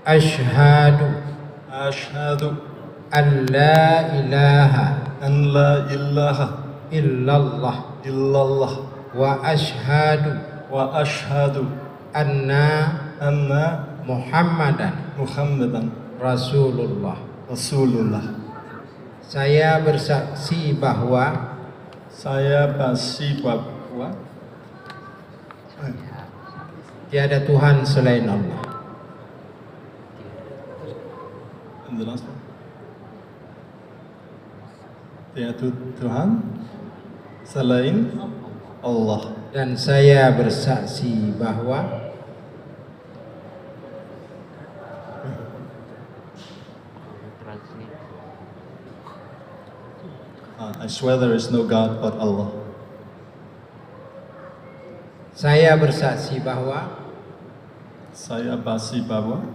Ashhadu Ashhadu an la ilaha an la ilaha illallah illallah wa ashhadu wa ashhadu anna anna Muhammadan Muhammadan Rasulullah. Rasulullah. Saya bersaksi bahwa Saya bersaksi bahwa tiada Tuhan selain Allah. And the last one. Tiada Tuhan selain Allah. Dan saya bersaksi bahwa I swear there is no God but Allah. saya bersaksi bahwa Saya bersaksi bahwa